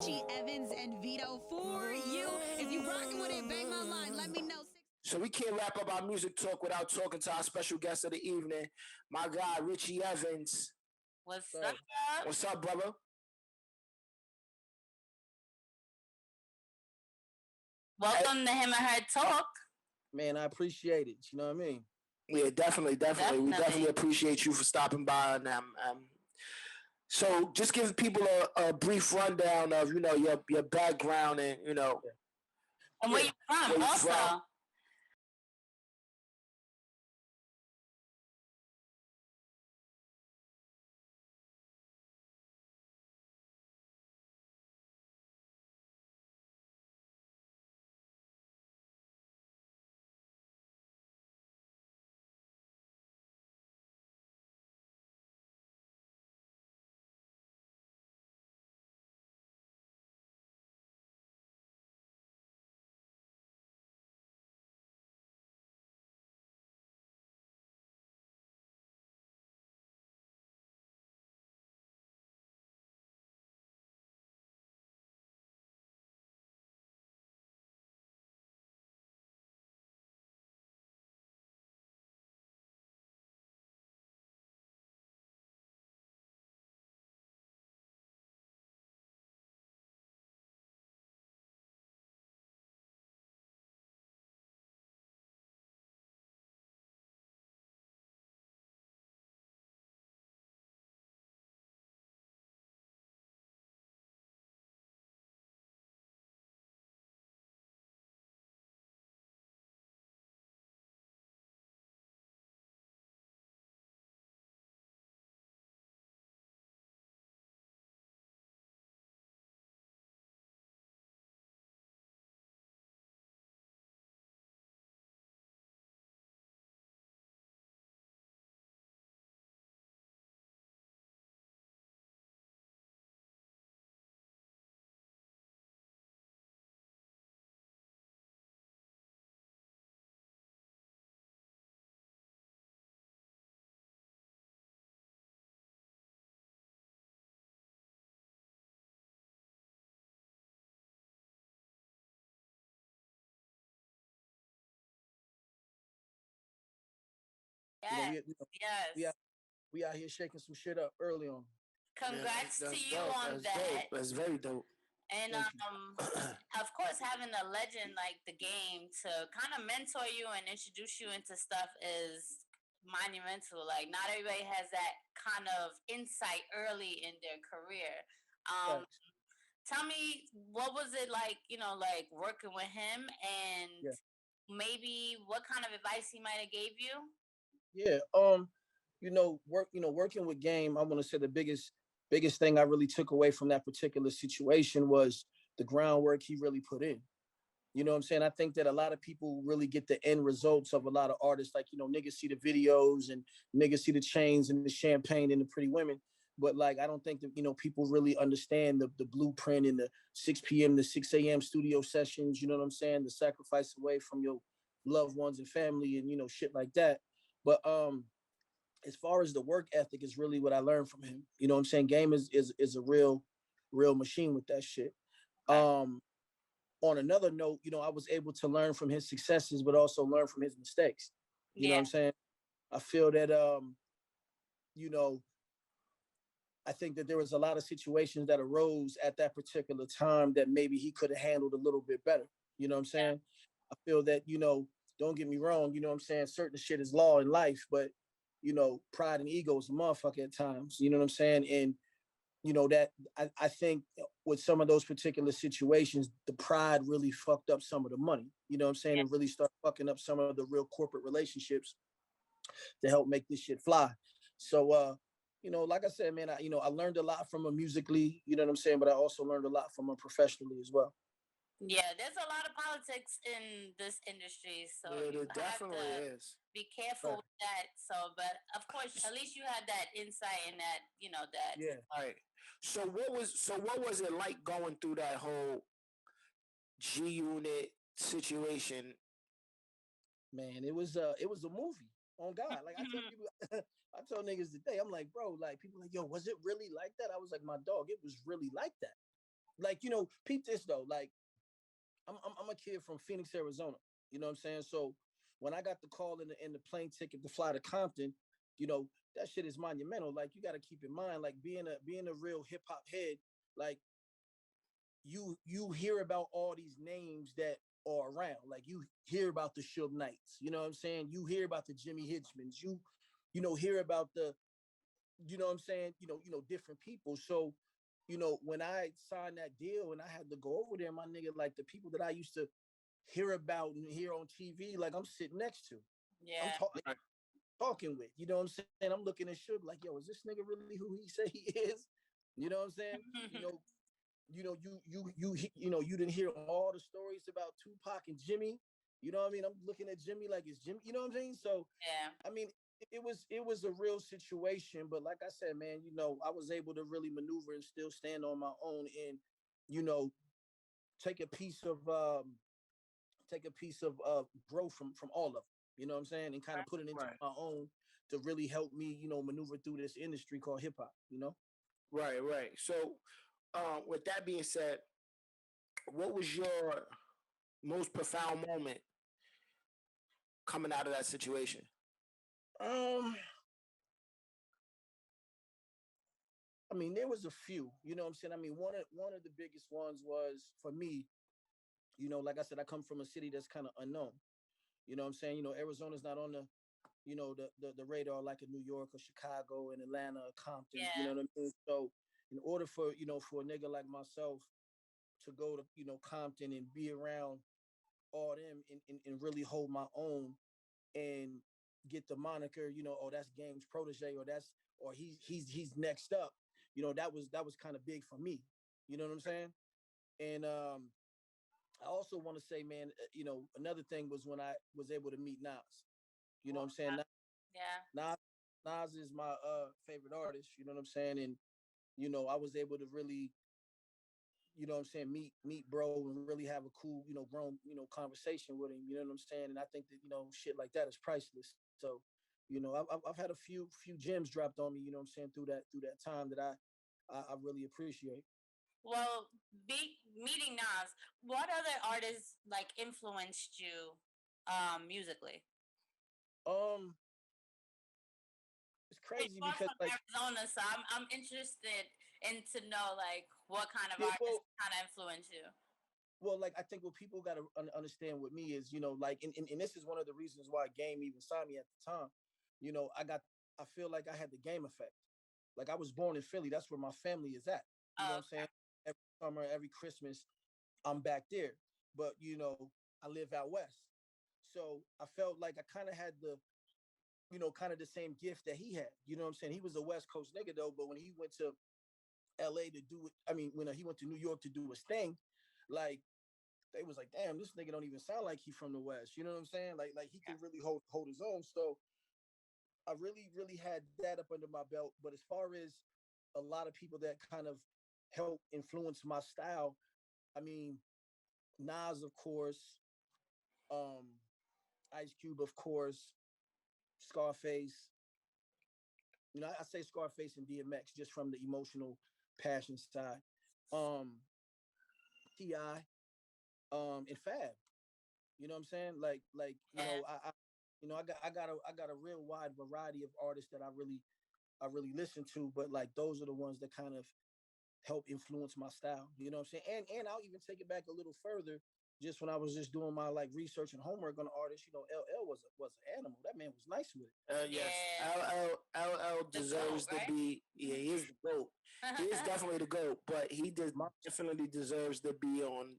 Richie Evans and Vedo for you. If you rocking with it, bang my line. Let me know. So we can't wrap up our music talk without talking to our special guest of the evening, my guy Richie Evans. What's up? What's up, brother? Welcome to Him and Her Talk. Man, I appreciate it. You know what I mean? Yeah, definitely. We definitely appreciate you for stopping by. And so just give people a brief rundown of your background and and where you from. Where you also. From. Yes. Yes. We out here shaking some shit up early on. Congrats to you dope. on That's that. Dope. That's very dope. And of course, having a legend like the game to kind of mentor you and introduce you into stuff is monumental. Like, not everybody has that kind of insight early in their career. Tell me, what was it like, like working with him, and maybe what kind of advice he might have gave you? Yeah. Working with Game, I want to say the biggest thing I really took away from that particular situation was the groundwork he really put in. You know what I'm saying? I think that a lot of people really get the end results of a lot of artists. Like, niggas see the videos and niggas see the chains and the champagne and the pretty women. But like, I don't think that, people really understand the blueprint and the 6 p.m. to 6 a.m. studio sessions. You know what I'm saying? The sacrifice away from your loved ones and family and, shit like that. But as far as the work ethic is really what I learned from him. You know what I'm saying? Game is a real machine with that shit. On another note, I was able to learn from his successes, but also learn from his mistakes. You know what I'm saying? I feel that you know, I think that there was a lot of situations that arose at that particular time that maybe he could have handled a little bit better. You know what I'm saying? I feel that, don't get me wrong, you know what I'm saying? Certain shit is law in life, but pride and ego is a motherfucker at times. You know what I'm saying? And that I think with some of those particular situations, the pride really fucked up some of the money. You know what I'm saying? And really start fucking up some of the real corporate relationships to help make this shit fly. So like I said, man, I learned a lot from him musically, you know what I'm saying, but I also learned a lot from him professionally as well. Yeah, there's a lot of politics in this industry, so yeah, there definitely is. Be careful with that. So, but of course, at least you had that insight and that, that. Yeah. All right. So what was it like going through that whole G Unit situation? Man, it was a movie. On God, like I tell people, I told niggas today, I'm like, bro, like people like, yo, was it really like that? I was like, my dog, it was really like that. like, peep this though. Like, I'm a kid from Phoenix, Arizona. You know what I'm saying? So when I got the call in the plane ticket to fly to Compton, that shit is monumental. Like, you got to keep in mind, like, being a real hip hop head, like, you hear about all these names that are around. Like, you hear about the Suge Knights. You know what I'm saying? You hear about the Jimmy Hitchmans. Hear about the, you know what I'm saying? Different people. So, when I signed that deal and I had to go over there, my nigga, like, the people that I used to hear about and hear on TV, like, I'm sitting next to. I'm talking with. You know what I'm saying? I'm looking at Suge like, yo, is this nigga really who he say he is? You know what I'm saying? You didn't hear all the stories about Tupac and Jimmy. You know what I mean? I'm looking at Jimmy like it's Jimmy. You know what I'm saying? So I mean, it was a real situation, but like I said, man, I was able to really maneuver and still stand on my own, and take a piece of growth from all of them. You know what I'm saying? And kind of put it into my own to really help me, maneuver through this industry called hip hop. Right. So, with that being said, what was your most profound moment coming out of that situation? I mean, there was a few. You know what I'm saying? I mean, one of the biggest ones was for me. Like I said, I come from a city that's kind of unknown. You know what I'm saying? Arizona's not on the radar like in New York or Chicago and Atlanta or Compton. You know what I mean? So in order for for a nigga like myself to go to Compton and be around all them and really hold my own and get the moniker, oh, that's Game's protege, or he's next up. That was kind of big for me. You know what I'm saying? And I also want to say, man, another thing was when I was able to meet Nas. You know what I'm saying? Nas is my favorite artist. You know what I'm saying? And I was able to really, meet bro and really have a cool, grown, conversation with him. You know what I'm saying? And I think that shit like that is priceless. So, I've had a few gems dropped on me. You know what I'm saying, through that time that I really appreciate. Well, meeting Nas, what other artists like influenced you musically? It's crazy because from like Arizona, so I'm interested in to know like what kind of artists kind of influence you. Well, like I think what people got to understand with me is, like, and this is one of the reasons why Game even signed me at the time. I feel like I had the Game effect. Like, I was born in Philly. That's where my family is at. You know what I'm saying? Every summer, every Christmas, I'm back there. But, I live out west. So I felt like I kind of had kind of the same gift that he had. You know what I'm saying? He was a West Coast nigga though, but when he went to LA to do it, when he went to New York to do his thing, like, they was like, damn, this nigga don't even sound like he from the West. You know what I'm saying? Like he could really hold his own. So I really, really had that up under my belt. But as far as a lot of people that kind of help influence my style, I mean, Nas, of course, Ice Cube, of course, Scarface. I say Scarface and DMX just from the emotional passion side. T.I., and Fab. You know what I'm saying? Like I got a real wide variety of artists that I really listen to, but like those are the ones that kind of help influence my style. You know what I'm saying? And I'll even take it back a little further. Just when I was just doing my like research and homework on the artist, LL was an animal. That man was nice with it. Yes, LL deserves to be. Yeah, he is the GOAT. He is definitely the GOAT, but he definitely deserves to be on.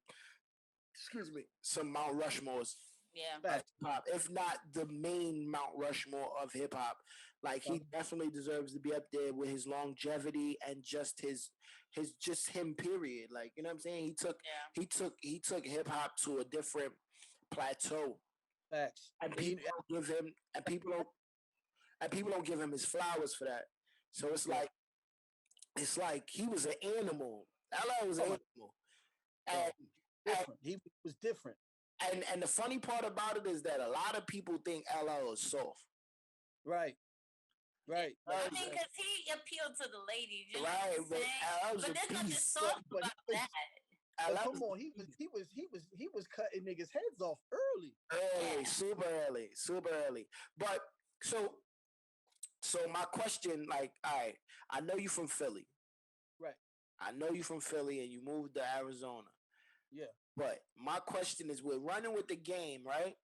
Excuse me, some Mount Rushmores. Yeah. Of hip-hop, if not the main Mount Rushmore of hip hop. Like, he definitely deserves to be up there with his longevity and just his just him, period. Like, you know what I'm saying? He took hip hop to a different plateau. Facts. And people don't give him people don't give him his flowers for that. So it's like he was an animal. LL was an animal. He was different. And the funny part about it is that a lot of people think LL is soft. Right. Right. I mean, because he appealed to the ladies, you know Right, what I'm saying? But there's nothing soft about that. But come on, he was cutting niggas' heads off early. Super early. But so my question, like, all right, I know you from Philly. Right. I know you from Philly and you moved to Arizona. Yeah. But my question is, we're running with the game, right?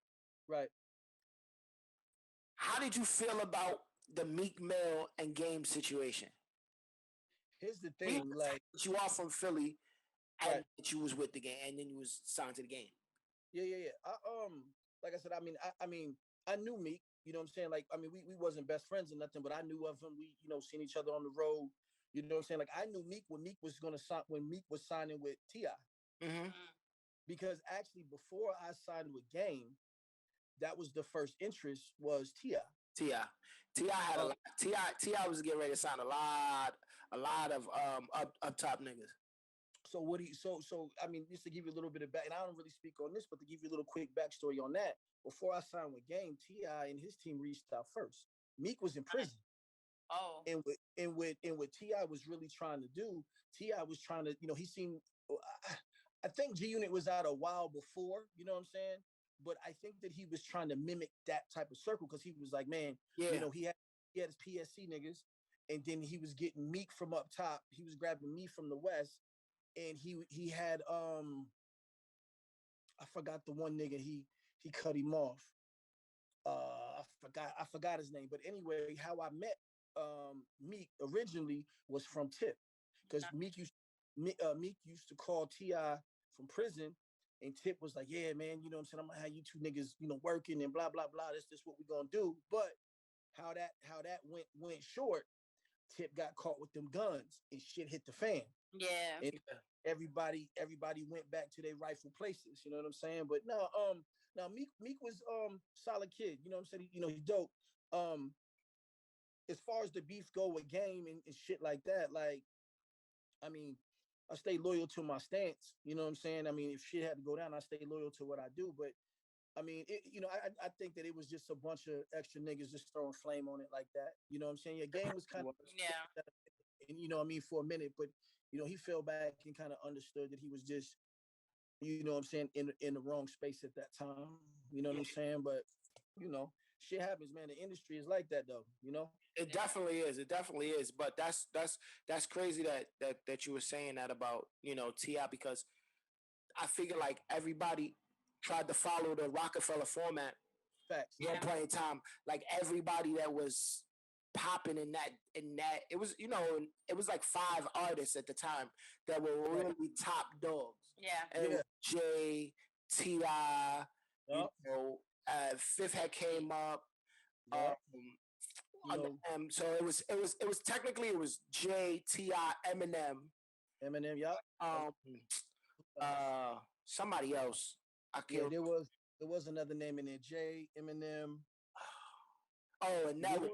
Right. How did you feel about the Meek Mill and Game situation? Here's the thing, like, you are from Philly, and right. that you was with the game, and then you was signed to the game. Yeah. Like I said, I mean, I knew Meek. You know what I'm saying? Like, I mean, we wasn't best friends or nothing, but I knew of him. We, seen each other on the road. You know what I'm saying? Like, I knew Meek when Meek was gonna sign, when Meek was signing with T.I. Mm-hmm. Because actually, before I signed with Game, that was the first interest was T.I. T.I. had a lot. T.I. was getting ready to sign a lot of up top niggas. So what do you so I mean, just to give you a little bit of back, and I don't really speak on this, but to give you a little quick backstory on that, before I signed with Game, T.I. and his team reached out first. Meek was in prison. Oh. And what T.I. was really trying to do, T.I. was trying to, he seemed, I think G Unit was out a while before, you know what I'm saying? But I think that he was trying to mimic that type of circle because he was like, man, he had his PSC niggas, and then he was getting Meek from up top. He was grabbing me from the west, and he had I forgot the one nigga he cut him off. I forgot his name, but anyway, how I met Meek originally was from Tip, because Meek used to call T.I. from prison, and Tip was like, yeah, man, you know what I'm saying, I'm gonna have you two niggas, working and blah blah blah. This what we gonna do. But how that went short, Tip got caught with them guns and shit hit the fan. Yeah. And everybody went back to their rightful places. You know what I'm saying? But no, now Meek was solid kid. You know what I'm saying? He's dope. As far as the beef go with Game and shit like that, like, I mean, I stay loyal to my stance. You know what I'm saying? I mean, if shit had to go down, I stay loyal to what I do. But I mean, I think that it was just a bunch of extra niggas just throwing flame on it like that. You know what I'm saying? Your Game was kind of, and you know what I mean, for a minute, but he fell back and kind of understood that he was just, you know what I'm saying, in the wrong space at that time. You know what I'm saying? But shit happens, man. The industry is like that, though. It definitely is. It definitely is. But that's crazy that you were saying that about T.I. because I figure like everybody tried to follow the Rockefeller format. Facts. One point in time, like everybody that was popping in that it was it was like 5 artists at the time that were really top dogs. Yeah. And Jay, T.I., Yep. Fifth had came up. Yep. So it was technically it was Jay, T.I., Eminem, yeah. Somebody else. I can't. Yeah, there was another name in there. Jay, Eminem. Oh, and Nelly.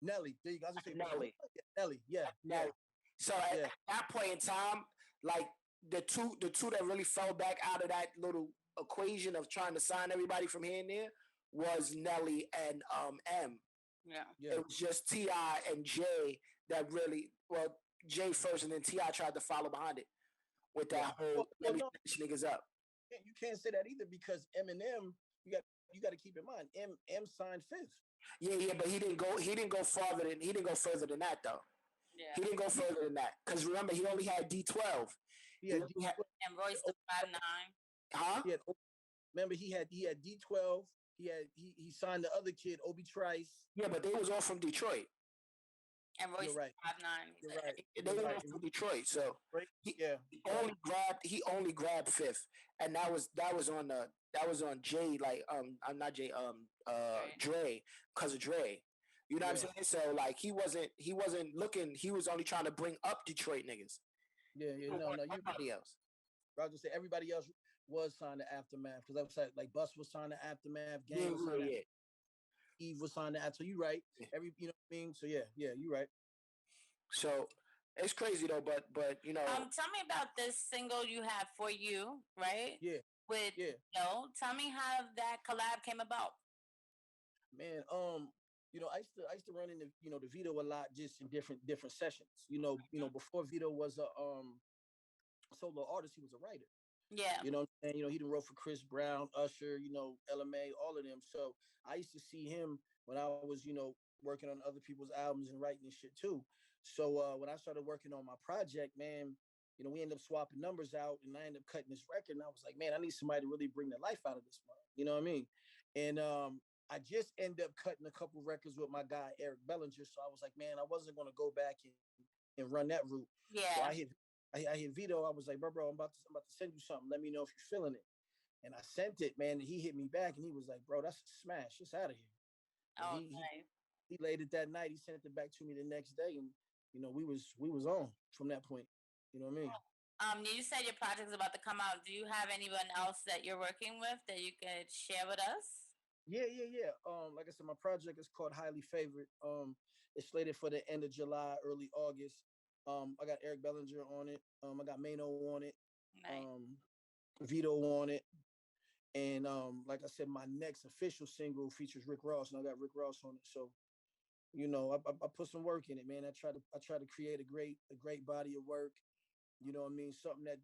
Nelly. There you go. I was just saying Nelly. Nelly. Yeah. Nelly. So at that point in time, like the two that really fell back out of that little equation of trying to sign everybody from here and there was Nelly and M. Yeah. It was just T.I. and Jay that really, well, Jay first and then T.I. tried to follow behind it with that whole let me finish niggas up. You can't say that either because Eminem, you got to keep in mind, M signed Fifth. Yeah, but he didn't go further than that though. Yeah. He didn't go further than that because remember he only had D12. And Royce the 5'9". Huh? Remember he had D12. He signed the other kid, Obi Trice. Yeah, but they was all from Detroit. And Royce You're right. 5'9". You're right. They were all from Detroit, so he only grabbed Fifth, and that was on Jay, like I'm not Jay, Dre, because of Dre. You know what I'm saying? So like he wasn't looking. He was only trying to bring up Detroit niggas. Yeah. No. Everybody else. I was gonna say everybody else was signed to Aftermath because I was like Bus was signed to Aftermath, Gang was signed to Eve was signed to Aftermath. So you're right. You know what I mean? So yeah, you're right. So it's crazy though, but tell me about this single you have For You, right? Yeah. With tell me how that collab came about. Man, I used to run into the Vedo a lot, just in different sessions. Before Vedo was a solo artist, he was a writer. Yeah. And he done wrote for Chris Brown, Usher, LMA, all of them. So I used to see him when I was, working on other people's albums and writing and shit too. So when I started working on my project, man, we ended up swapping numbers out, and I ended up cutting this record. And I was like, man, I need somebody to really bring the life out of this one. You know what I mean? And I just ended up cutting a couple records with my guy Eric Bellinger. So I was like, man, I wasn't gonna go back and run that route. Yeah. So I hit Vedo. I was like, bro, I'm about to send you something. Let me know if you're feeling it. And I sent it, man. And he hit me back, and he was like, bro, that's a smash. It's out of here. Nice. He laid it that night. He sent it back to me the next day, and we was on from that point. You know what I mean? You said your project's about to come out. Do you have anyone else that you're working with that you could share with us? Yeah. Like I said, my project is called Highly Favored. It's slated for the end of July, early August. I got Eric Bellinger on it. I got Mano on it. Nice. Vedo on it. And like I said, my next official single features Rick Ross, and I got Rick Ross on it. So, I put some work in it, man. I try to create a great body of work. You know what I mean? Something that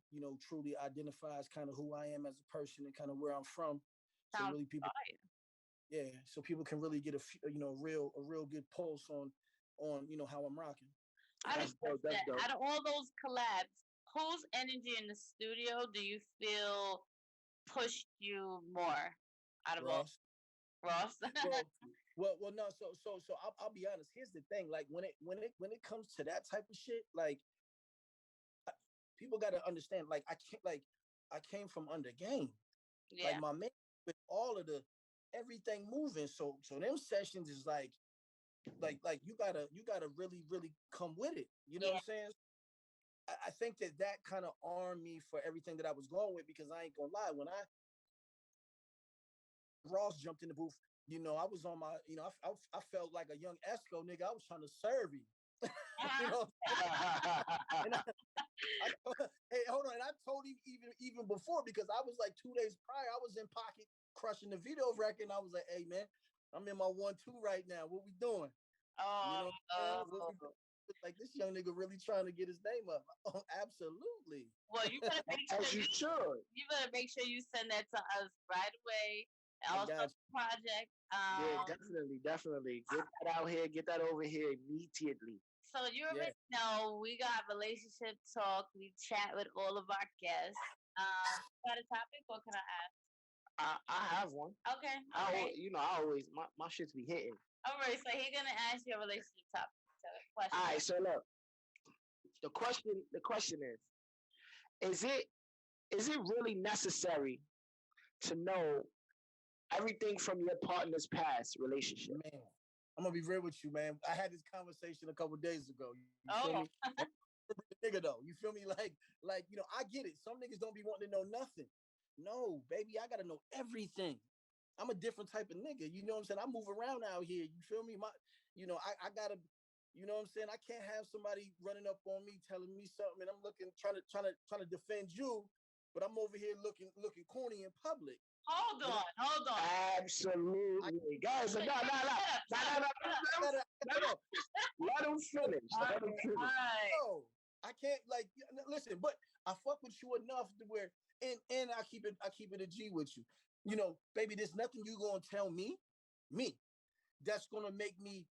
truly identifies kind of who I am as a person and kind of where I'm from. Sounds so really people, fire. yeah, so people can really get a real good pulse on how I'm rocking. Out of all those collabs, whose energy in the studio do you feel pushed you more out of Ross. all? Ross. well, no. So I'll be honest. Here's the thing. Like when it comes to that type of shit, like people got to understand. Like I came from under game. Yeah. Like my man with all of the everything moving. So them sessions is like you gotta really come with it. You know what I'm saying? I think that kind of armed me for everything that I was going with, because I ain't gonna lie, when Ross jumped in the booth, I was on my, I felt like a young Esco nigga. I was trying to serve him. And hey, hold on. And I told him even before, because I was like 2 days prior, I was in pocket crushing the Vedo record, and I was like, hey man, I'm in my 1-2 right now. What we doing? Like this young nigga really trying to get his name up. Oh, absolutely. Well, you better make sure you better make sure you send that to us right away. Also, project. Yeah, definitely. Get that out here. Get that over here immediately. So you already know we got relationship talk. We chat with all of our guests. Got a topic, or can I ask? I have one. Okay. I always my shits be hitting. All right, so he's gonna ask you a relationship topic. Question. All right, so look. The question is it really necessary to know everything from your partner's past relationship? Man, I'm gonna be real with you, man. I had this conversation a couple days ago. You feel me? Nigga though, you feel me? Like I get it. Some niggas don't be wanting to know nothing. No, baby, I gotta know everything. I'm a different type of nigga. You know what I'm saying? I move around out here. You feel me? I gotta. You know what I'm saying? I can't have somebody running up on me telling me something, and I'm trying to defend you, but I'm over here looking corny in public. Hold on. Absolutely, guys. No. Let him finish. No, I can't. Like, listen, but I fuck with you enough to where, and I keep it a G with you. Baby, there's nothing you gonna tell me, that's gonna make me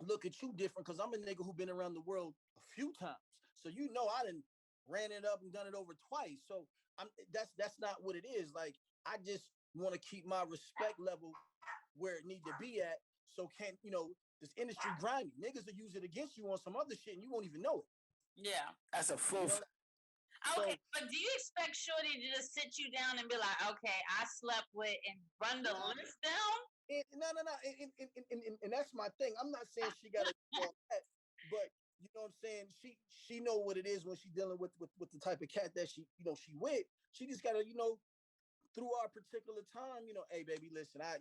look at you different, because I'm a nigga who been around the world a few times. So I done ran it up and done it over twice. So that's not what it is. Like, I just want to keep my respect level where it need to be at. So this industry grimy. Niggas will use it against you on some other shit and you won't even know it. Yeah. That's a full Okay, but do you expect Shorty to just sit you down and be like, okay, I slept with, and run the list down? No. And that's my thing. I'm not saying she got to do all that, but you know what I'm saying? She know what it is when she dealing with the type of cat that she with. She just got to, through our particular time, hey baby, listen, I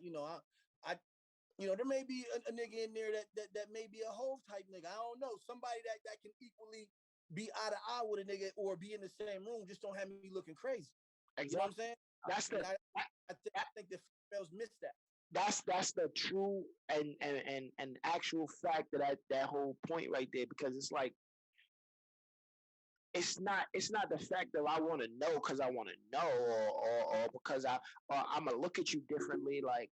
there may be a nigga in there that may be a Hove type nigga. I don't know. Somebody that can equally be eye to eye with a nigga or be in the same room. Just don't have me looking crazy. Exactly. You know what I'm saying? That's I think the females miss that. that's the true and actual fact that whole point right there, because it's like it's not the fact that I want to know because I want to know, or because I'm gonna look at you differently. Like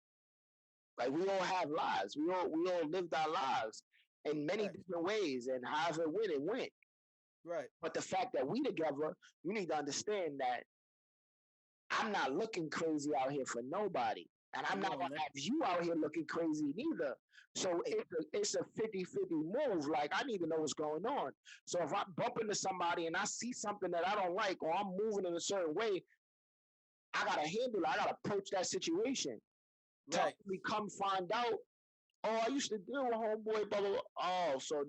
we all have lives. We all lived our lives in many different ways, and however it went. Right. But the fact that we together, you need to understand that I'm not looking crazy out here for nobody. And I'm not gonna have you out here looking crazy neither. So it's a 50-50 move. Like, I need to know what's going on. So if I bump into somebody and I see something that I don't like, or I'm moving in a certain way, I gotta handle it. I gotta approach that situation. Right. We come find out, oh, I used to deal with homeboy, blah, blah, blah. Oh, so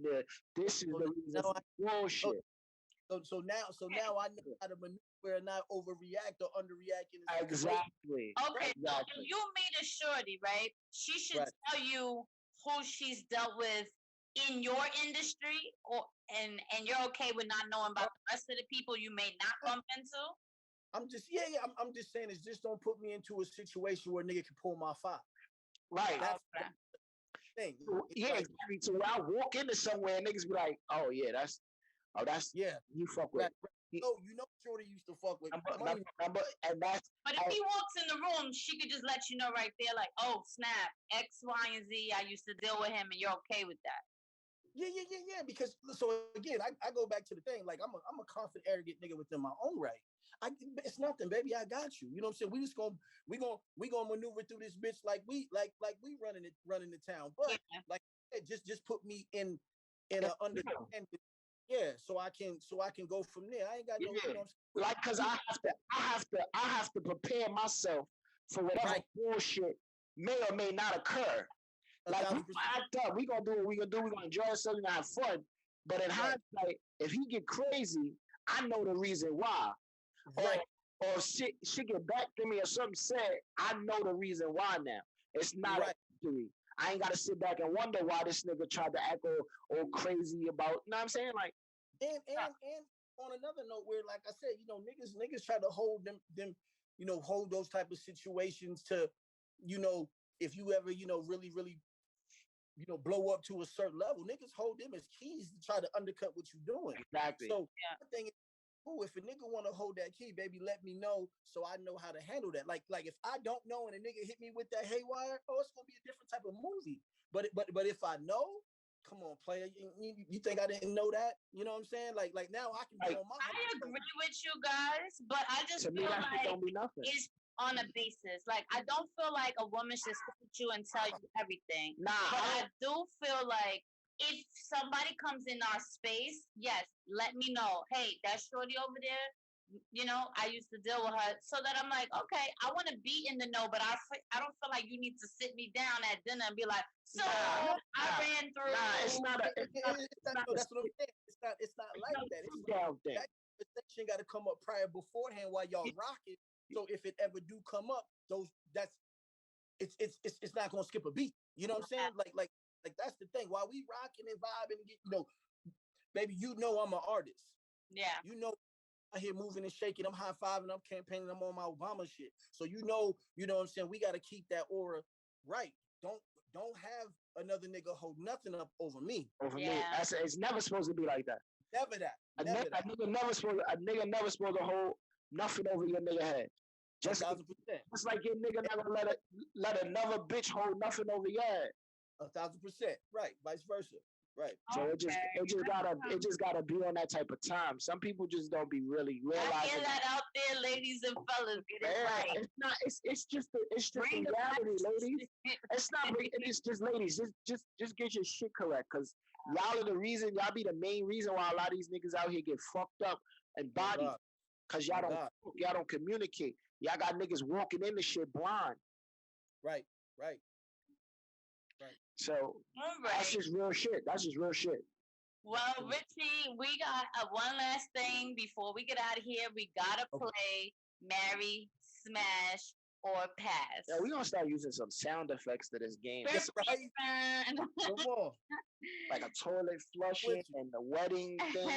this is the reason for bullshit. So now I know how to maneuver and not overreact or underreact. Exactly. Okay, exactly. so if you meet a shorty, right? She should tell you who she's dealt with in your industry, and you're okay with not knowing about the rest of the people you may not bump into. I'm just saying, is just don't put me into a situation where nigga can pull my file. Right. That's the thing. Yeah, like, exactly. So when I walk into somewhere, niggas be like, oh yeah, that's you fuck with. Right. You know Shorty used to fuck with. But if he walks in the room, she could just let you know right there, like, oh snap, X, Y, and Z. I used to deal with him, and you're okay with that. Yeah. Because so again, I go back to the thing. Like, I'm a confident, arrogant nigga within my own right. It's nothing, baby. I got you. You know what I'm saying? We gonna maneuver through this bitch like we running the town. But like just put me in a understanding. Yeah, so I can go from there. I ain't got no, you know, like, cause I have to prepare myself for whatever bullshit may or may not occur. Like, we act up, we gonna do what we gonna do. We gonna enjoy ourselves and have fun. But in hindsight, if he get crazy, I know the reason why. Or shit get back to me or something said, I know the reason why now. It's not a mystery. I ain't gotta sit back and wonder why this nigga tried to act all crazy about, you know what I'm saying? Like, and on another note, where, like I said, you know, niggas try to hold them, you know, hold those type of situations to, you know, if you ever, you know, really, you know, blow up to a certain level, niggas hold them as keys to try to undercut what you're doing. Exactly. So the thing is, if a nigga want to hold that key, baby, let me know so I know how to handle that. Like if I don't know and a nigga hit me with that haywire, it's gonna be a different type of movie. But if I know, come on, player, you think I didn't know that? You know what I'm saying? Like now I can be on my. I agree with you guys, but I just feel like it's on a basis. Like, I don't feel like a woman should sit with you and tell you everything. Nah, but I do feel like if somebody comes in our space, yes, let me know. Hey, that shorty over there, you know, I used to deal with her, so that I'm like, okay, I want to be in the know, but I don't feel like you need to sit me down at dinner and be like, so I ran through. It's not. That's what I'm saying. It's not like that. It's that conversation got to come up prior beforehand while y'all rocking. So if it ever do come up, it's not gonna skip a beat. You know what I'm saying? Like that's the thing. While we rocking and vibing and get, you know, baby, you know I'm an artist. Yeah. You know, I'm here moving and shaking. I'm high fiving. I'm campaigning. I'm on my Obama shit. So you know what I'm saying. We got to keep that aura right. Don't have another nigga hold nothing up over me. Me. It's never supposed to be like that. Never that. A nigga never supposed to hold nothing over your nigga head. Just like your nigga never let another bitch hold nothing over your head. 1,000%. Right. Vice versa. Right. So it just gotta be on that type of time. Some people just don't be really realizing. I hear that out there, ladies and fellas. Get it right. It's not. It's just reality, ladies. It's not. It's just ladies. Just get your shit correct, cause y'all are the reason. Y'all be the main reason why a lot of these niggas out here get fucked up and bodied. Cause y'all don't communicate. Y'all got niggas walking in the shit blind. Right. So that's just real shit. Well, Richie, we got one last thing before we get out of here. We gotta play Marry, Smash, or Pass. Yeah, we gonna start using some sound effects to this game. Come on. Like a toilet flushing and the wedding thing.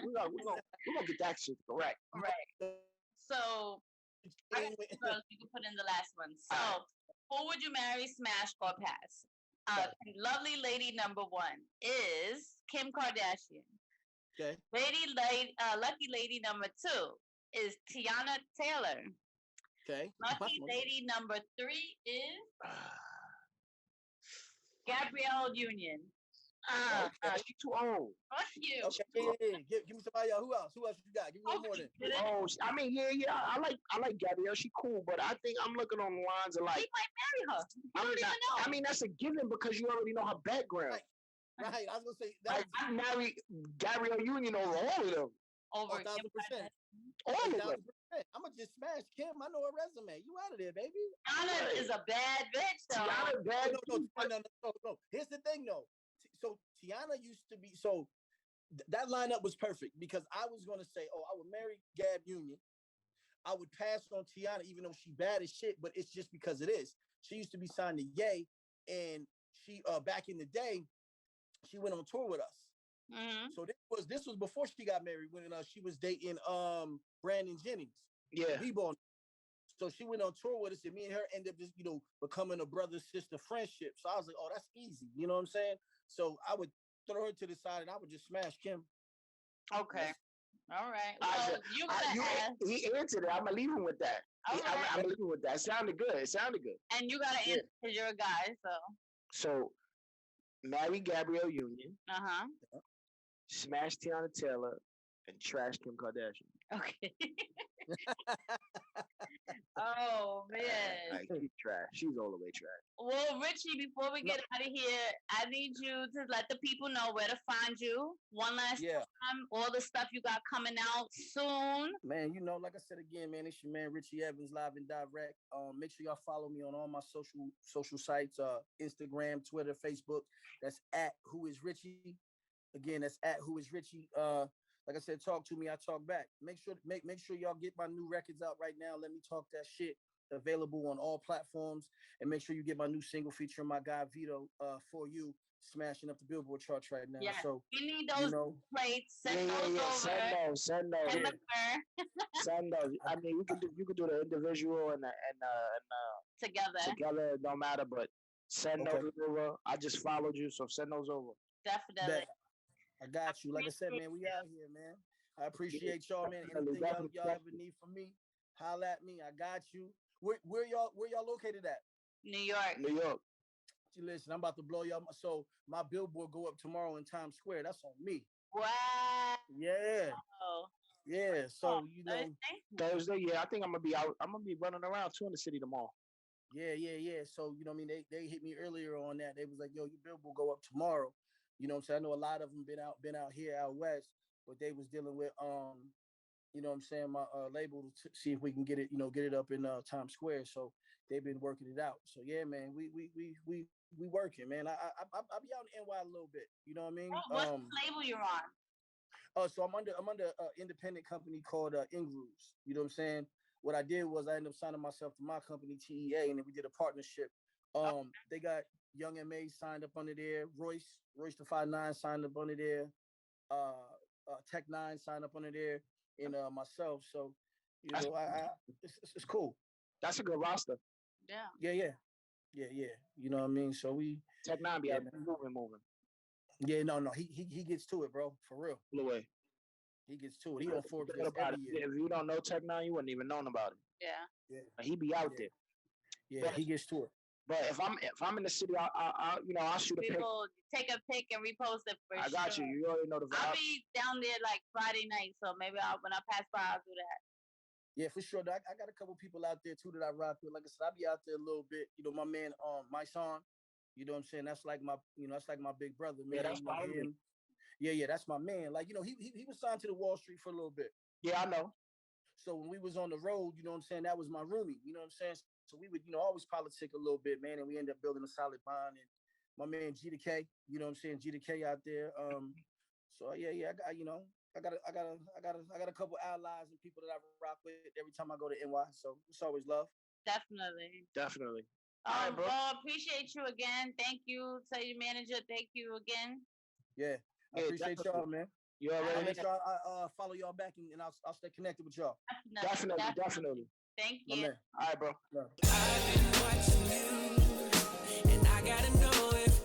We gonna get that shit correct. Right. So, you can put in the last one. So, Who would you marry, smash, or pass? Lovely lady number 1 is Kim Kardashian. Okay. Lucky lady number 2 is Tiana Taylor. Okay. Lucky lady number 3 is Gabrielle Union. She's too old. Fuck you. Okay, yeah. Give me somebody else. Who else? Who else you got? Give me one more then. Oh, I mean, yeah. I like Gabrielle. She cool, but I think I'm looking on the lines of like. He might marry her. You don't even know. I mean, that's a given because you already know her background. Right. I was gonna say that. I marry Gabrielle Union over all of them. Over 1,000%. All of them. I'm gonna just smash Kim. I know her resume. You out of there, baby. Tiana is a bad bitch, though. Tiana bad. No. Here's the thing, though. So Tiana used to be that lineup was perfect because I was gonna say, I would marry Gab Union. I would pass on Tiana, even though she bad as shit, but it's just because it is. She used to be signed to Ye, and she back in the day, she went on tour with us. Mm-hmm. So this was before she got married when she was dating Brandon Jennings. Yeah. B-ball. So she went on tour with us, and me and her ended up just becoming a brother-sister friendship. So I was like, oh, that's easy. You know what I'm saying? So I would throw her to the side, and I would just smash Kim. Okay. All right. Well, he answered it. I'm gonna leave him with that. Right. I'm gonna leave him with that. It sounded good. And you gotta answer because you're a guy, so. So, marry Gabrielle Union. Uh-huh. Smash Tiana Taylor and trash Kim Kardashian. Okay. Oh man. She's trash. She's all the way trash. Well, Richie, before we get out of here, I need you to let the people know where to find you. One last time, all the stuff you got coming out soon. Man, like I said again, man, it's your man Richie Evans, live and direct. Make sure y'all follow me on all my social sites, Instagram, Twitter, Facebook. That's at Who Is Richie. Again, that's at Who Is Richie. Like I said, talk to me, I talk back. Make sure y'all get my new records out right now. Let me talk that shit. Available on all platforms, and make sure you get my new single featuring my guy Vedo, For You, smashing up the Billboard charts right now. Yeah. So you need those plates. Send those over. Send those. Send those. I mean, you could do the individual and together. It don't matter, but send those over. I just followed you, so send those over. Definitely. I got you. Like I said, man, we out here, man. I appreciate y'all, man. Anything y'all ever need from me, holla at me. I got you. Where y'all located at? New York. Listen, I'm about to blow y'all. So my billboard go up tomorrow in Times Square. That's on me. Wow. Yeah. Oh. Yeah. So Thursday. Yeah, I think I'm gonna be out. I'm gonna be running around too in the city tomorrow. Yeah. So I mean, they hit me earlier on that. They was like, yo, your billboard go up tomorrow. You know what I'm saying? I know a lot of them been out here out west, but they was dealing with you know what I'm saying, my label to see if we can get it up in Times Square. So they've been working it out. So yeah, man, we working, man. I'll be out in NY a little bit. You know what I mean? What label you're on? So I'm under an independent company called Ingrooves. You know what I'm saying? What I did was I ended up signing myself to my company TEA, and then we did a partnership. They got Young M.A. signed up under there. Royce the 5'9" signed up under there. Tech 9 signed up under there. And myself, so it's cool. That's a good roster. Yeah. You know what I mean? So we Tech 9 be moving. Yeah, no, he gets to it, bro, for real. No way. He gets to it. He on Forbes every year. If you don't know Tech 9, you wouldn't even known about it. Yeah. He be out there. Yeah, he gets to it. But if I'm in the city, I'll shoot a pic. People take a pic and repost it for sure. I got you. You already know the vibe. I'll be down there like Friday night, so maybe when I pass by, I'll do that. Yeah, for sure. I got a couple people out there too that I rock with. Like I said, I'll be out there a little bit. You know, my man, my son. You know what I'm saying? That's like my big brother, man. Yeah, that's my man. Yeah, that's my man. Like, he was signed to the Wall Street for a little bit. Yeah, I know. So when we was on the road, you know what I'm saying, that was my roomie. You know what I'm saying? So we would, always politic a little bit, man, and we ended up building a solid bond. And my man G to K, you know what I'm saying, G to K out there. So yeah, I got a couple allies and people that I rock with every time I go to NY. So it's always love. Definitely. All right, bro. Well, appreciate you again. Thank you. Tell your manager, thank you again. Yeah, I appreciate y'all, man. You already I'll make sure I follow y'all back and I'll stay connected with y'all. Definitely. Thank My you. man. All right, bro. No. I've been watching you, and I gotta know if